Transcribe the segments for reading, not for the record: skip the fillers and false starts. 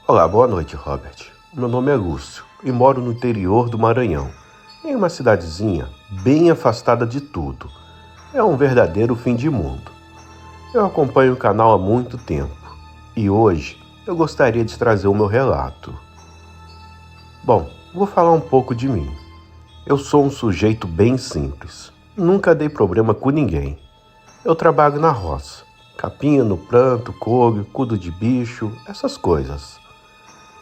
Olá, boa noite, Robert. Meu nome é Lúcio e moro no interior do Maranhão, em uma cidadezinha bem afastada de tudo. É um verdadeiro fim de mundo. Eu acompanho o canal há muito tempo e hoje eu gostaria de trazer o meu relato. Bom, vou falar um pouco de mim. Eu sou um sujeito bem simples. Nunca dei problema com ninguém. Eu trabalho na roça. Capino, planto, colho, cuido de bicho, essas coisas.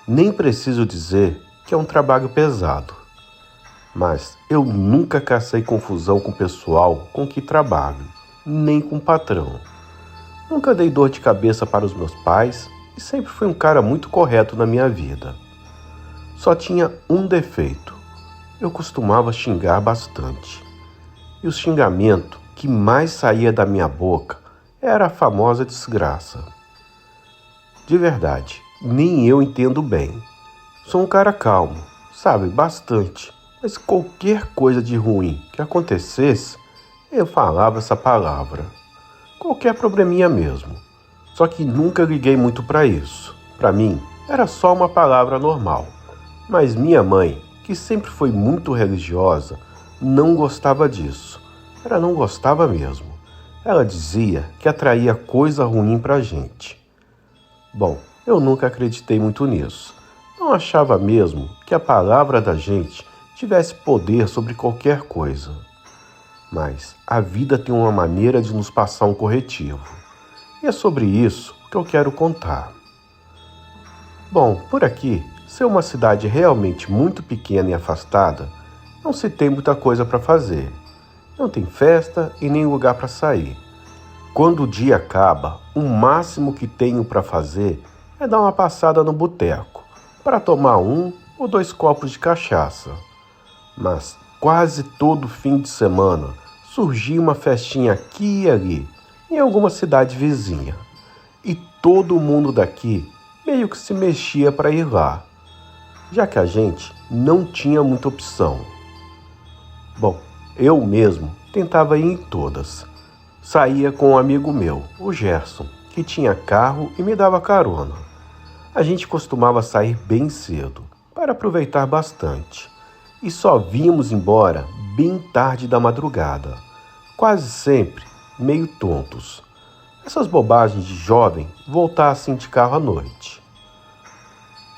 Nem preciso dizer que é um trabalho pesado. Mas eu nunca cacei confusão com o pessoal com que trabalho, nem com o patrão. Nunca dei dor de cabeça para os meus pais e sempre fui um cara muito correto na minha vida. Só tinha um defeito. Eu costumava xingar bastante. E o xingamento que mais saía da minha boca era a famosa desgraça. De verdade, nem eu entendo bem. Sou um cara calmo, sabe, bastante. Mas qualquer coisa de ruim que acontecesse, eu falava essa palavra. Qualquer probleminha mesmo. Só que nunca liguei muito para isso. Para mim, era só uma palavra normal. Mas minha mãe, que sempre foi muito religiosa, não gostava disso. Ela não gostava mesmo. Ela dizia que atraía coisa ruim pra gente. Bom, eu nunca acreditei muito nisso. Não achava mesmo que a palavra da gente tivesse poder sobre qualquer coisa. Mas a vida tem uma maneira de nos passar um corretivo. E é sobre isso que eu quero contar. Bom, por aqui, ser uma cidade realmente muito pequena e afastada, não se tem muita coisa para fazer. Não tem festa e nem lugar para sair. Quando o dia acaba, o máximo que tenho para fazer é dar uma passada no boteco, para tomar 1 ou 2 copos de cachaça. Mas quase todo fim de semana surgia uma festinha aqui e ali, em alguma cidade vizinha. E todo mundo daqui meio que se mexia para ir lá, já que a gente não tinha muita opção. Bom, eu mesmo tentava ir em todas. Saía com um amigo meu, o Gerson, que tinha carro e me dava carona. A gente costumava sair bem cedo, para aproveitar bastante. E só vínhamos embora bem tarde da madrugada. Quase sempre meio tontos. Essas bobagens de jovem voltar assim de carro à noite.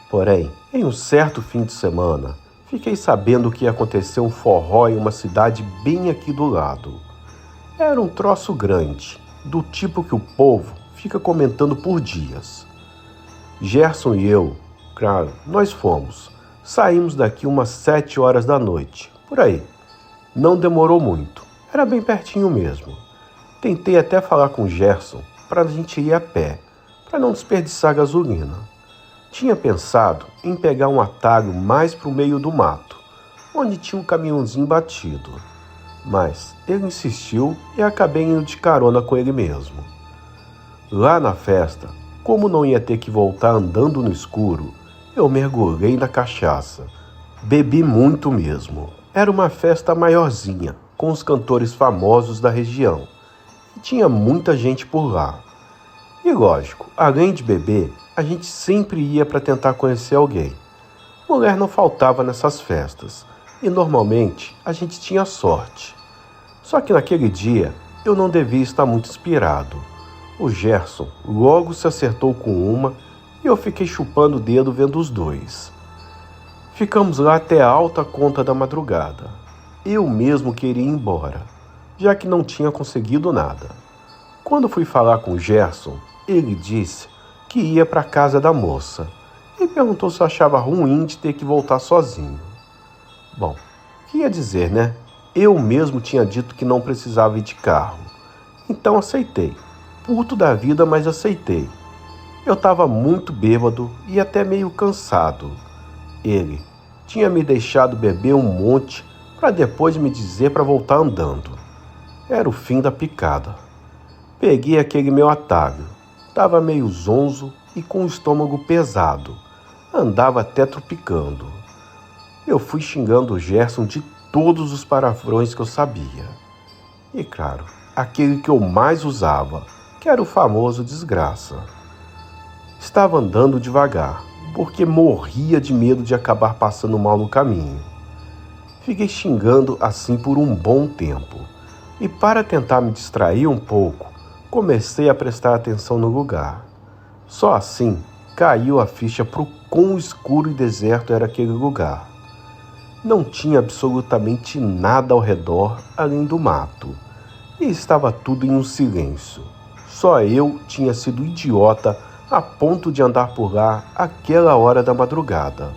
Porém, em um certo fim de semana, fiquei sabendo que ia acontecer um forró em uma cidade bem aqui do lado. Era um troço grande, do tipo que o povo fica comentando por dias. Gerson e eu, claro, nós fomos. Saímos daqui umas 7 horas da noite, por aí. Não demorou muito, era bem pertinho mesmo. Tentei até falar com Gerson para a gente ir a pé, para não desperdiçar gasolina. Tinha pensado em pegar um atalho mais para o meio do mato, onde tinha um caminhãozinho batido. Mas ele insistiu e acabei indo de carona com ele mesmo. Lá na festa, como não ia ter que voltar andando no escuro, eu mergulhei na cachaça. Bebi muito mesmo. Era uma festa maiorzinha, com os cantores famosos da região. E tinha muita gente por lá. E lógico, além de beber, a gente sempre ia para tentar conhecer alguém. Mulher não faltava nessas festas. E normalmente a gente tinha sorte. Só que naquele dia eu não devia estar muito inspirado. O Gerson logo se acertou com uma e eu fiquei chupando o dedo vendo os dois. Ficamos lá até a alta conta da madrugada. Eu mesmo queria ir embora, já que não tinha conseguido nada. Quando fui falar com o Gerson, ele disse que ia para a casa da moça e perguntou se eu achava ruim de ter que voltar sozinho. Bom, o que ia dizer, né? Eu mesmo tinha dito que não precisava ir de carro. Então aceitei. Puto da vida, mas aceitei. Eu estava muito bêbado e até meio cansado. Ele tinha me deixado beber um monte para depois me dizer para voltar andando. Era o fim da picada. Peguei aquele meu atalho. Estava meio zonzo e com o estômago pesado. Andava até tropicando. Eu fui xingando o Gerson de todos os palavrões que eu sabia. E claro, aquele que eu mais usava, que era o famoso desgraça. Estava andando devagar, porque morria de medo de acabar passando mal no caminho. Fiquei xingando assim por um bom tempo, e para tentar me distrair um pouco, comecei a prestar atenção no lugar. Só assim caiu a ficha pro quão escuro e deserto era aquele lugar. Não tinha absolutamente nada ao redor além do mato, e estava tudo em um silêncio. Só eu tinha sido idiota a ponto de andar por lá àquela hora da madrugada.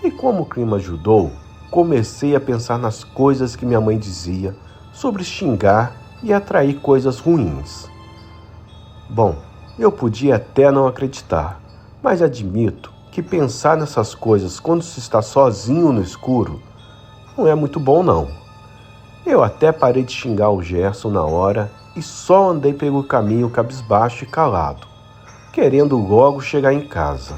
E como o clima ajudou, comecei a pensar nas coisas que minha mãe dizia sobre xingar e atrair coisas ruins. Bom, eu podia até não acreditar, mas admito que pensar nessas coisas quando se está sozinho no escuro não é muito bom não. Eu até parei de xingar o Gerson na hora e só andei pelo caminho cabisbaixo e calado, querendo logo chegar em casa.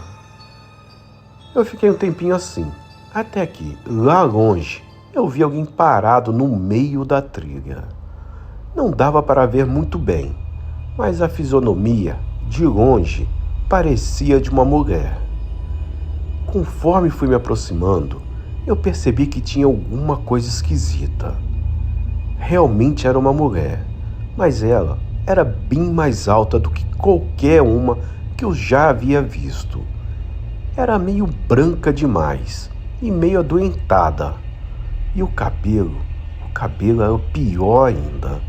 Eu fiquei um tempinho assim, até que, lá longe, eu vi alguém parado no meio da trilha. Não dava para ver muito bem, mas a fisionomia, de longe, parecia de uma mulher. Conforme fui me aproximando, eu percebi que tinha alguma coisa esquisita. Realmente era uma mulher, mas ela era bem mais alta do que qualquer uma que eu já havia visto. Era meio branca demais e meio adoentada. E o cabelo era o pior ainda,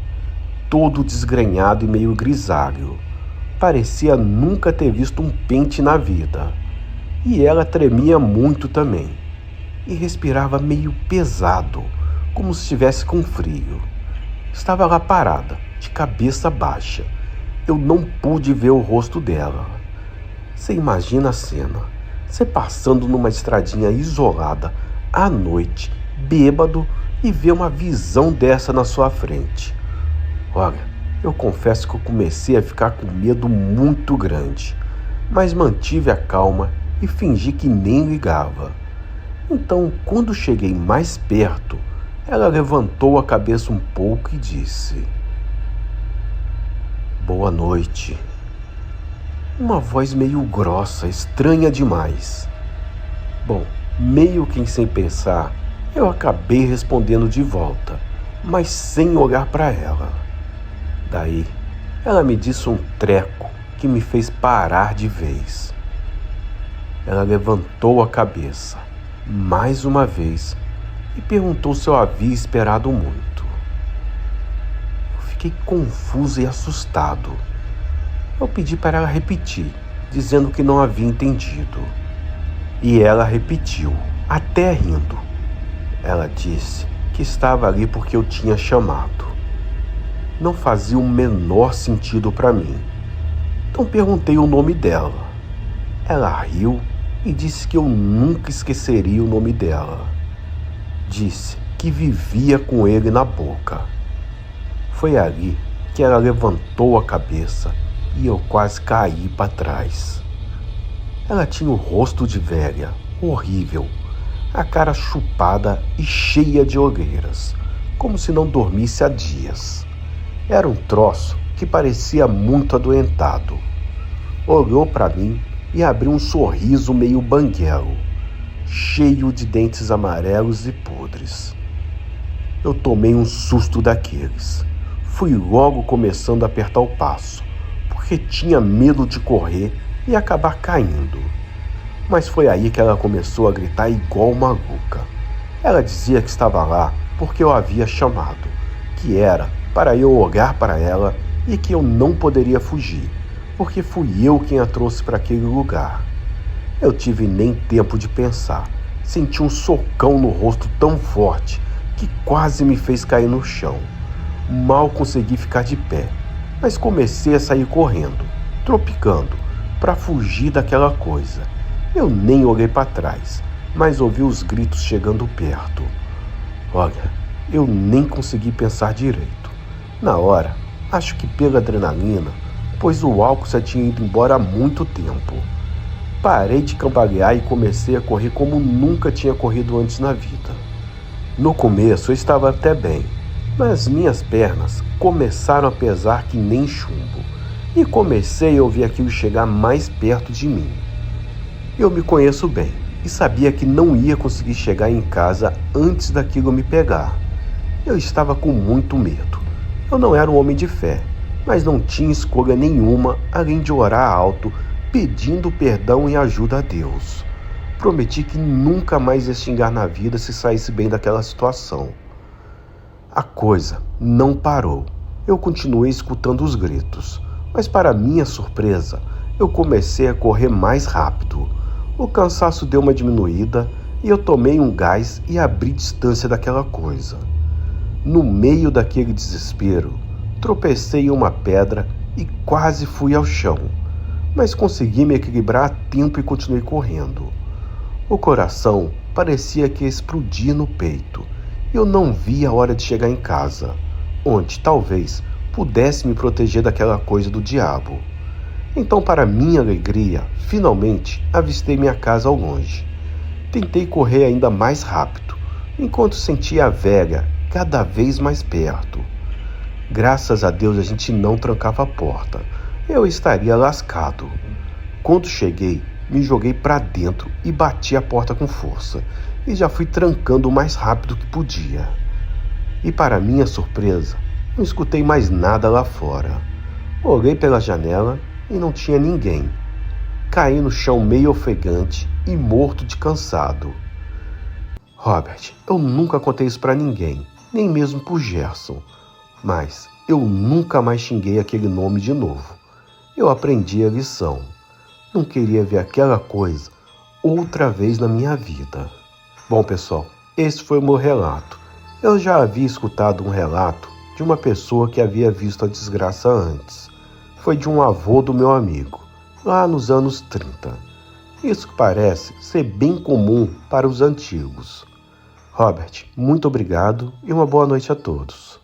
todo desgrenhado e meio grisalho. Parecia nunca ter visto um pente na vida. E ela tremia muito também, e respirava meio pesado, como se estivesse com frio. Estava lá parada, de cabeça baixa. Eu não pude ver o rosto dela. Você imagina a cena, você passando numa estradinha isolada, à noite, bêbado, e ver uma visão dessa na sua frente. Olha, eu confesso que eu comecei a ficar com medo muito grande, mas mantive a calma e fingi que nem ligava. Então, quando cheguei mais perto, ela levantou a cabeça um pouco e disse: "Boa noite." Uma voz meio grossa, estranha demais. Bom, meio que sem pensar, eu acabei respondendo de volta, mas sem olhar para ela. Daí, ela me disse um treco que me fez parar de vez. Ela levantou a cabeça, mais uma vez, e perguntou se eu havia esperado muito. Eu fiquei confuso e assustado. Eu pedi para ela repetir, dizendo que não havia entendido. E ela repetiu, até rindo. Ela disse que estava ali porque eu tinha chamado. Não fazia o menor sentido para mim. Então perguntei o nome dela. Ela riu e disse que eu nunca esqueceria o nome dela. Disse que vivia com ele na boca. Foi ali que ela levantou a cabeça e eu quase caí para trás. Ela tinha o rosto de velha, horrível, a cara chupada e cheia de olheiras, como se não dormisse há dias. Era um troço que parecia muito adoentado. Olhou para mim e abriu um sorriso meio banguelo, cheio de dentes amarelos e podres. Eu tomei um susto daqueles. Fui logo começando a apertar o passo, porque tinha medo de correr e acabar caindo. Mas foi aí que ela começou a gritar igual maluca. Ela dizia que estava lá porque eu havia chamado, que era para eu olhar para ela e que eu não poderia fugir, porque fui eu quem a trouxe para aquele lugar. Eu tive nem tempo de pensar. Senti um socão no rosto tão forte que quase me fez cair no chão. Mal consegui ficar de pé, mas comecei a sair correndo, tropicando, para fugir daquela coisa. Eu nem olhei para trás, mas ouvi os gritos chegando perto. Olha, eu nem consegui pensar direito. Na hora, acho que pela adrenalina, pois o álcool já tinha ido embora há muito tempo. Parei de cambalear e comecei a correr como nunca tinha corrido antes na vida. No começo eu estava até bem, mas minhas pernas começaram a pesar que nem chumbo, e comecei a ouvir aquilo chegar mais perto de mim. Eu me conheço bem e sabia que não ia conseguir chegar em casa antes daquilo me pegar. Eu estava com muito medo. Eu não era um homem de fé, mas não tinha escolha nenhuma além de orar alto, pedindo perdão e ajuda a Deus. Prometi que nunca mais ia xingar na vida se saísse bem daquela situação. A coisa não parou. Eu continuei escutando os gritos, mas para minha surpresa, eu comecei a correr mais rápido. O cansaço deu uma diminuída e eu tomei um gás e abri distância daquela coisa. No meio daquele desespero, tropecei em uma pedra e quase fui ao chão, mas consegui me equilibrar a tempo e continuei correndo. O coração parecia que ia explodir no peito. Eu não via a hora de chegar em casa, onde talvez pudesse me proteger daquela coisa do diabo. Então, para minha alegria, finalmente avistei minha casa ao longe. Tentei correr ainda mais rápido, enquanto sentia a velha cada vez mais perto. Graças a Deus a gente não trancava a porta. Eu estaria lascado. Quando cheguei, me joguei para dentro e bati a porta com força. E já fui trancando o mais rápido que podia. E para minha surpresa, não escutei mais nada lá fora. Olhei pela janela e não tinha ninguém. Caí no chão meio ofegante e morto de cansado. Robert, eu nunca contei isso para ninguém, nem mesmo pro Gerson. Mas eu nunca mais xinguei aquele nome de novo. Eu aprendi a lição. Não queria ver aquela coisa outra vez na minha vida. Bom, pessoal, esse foi o meu relato. Eu já havia escutado um relato de uma pessoa que havia visto a desgraça antes. Foi de um avô do meu amigo, lá nos anos 30. Isso parece ser bem comum para os antigos. Robert, muito obrigado e uma boa noite a todos.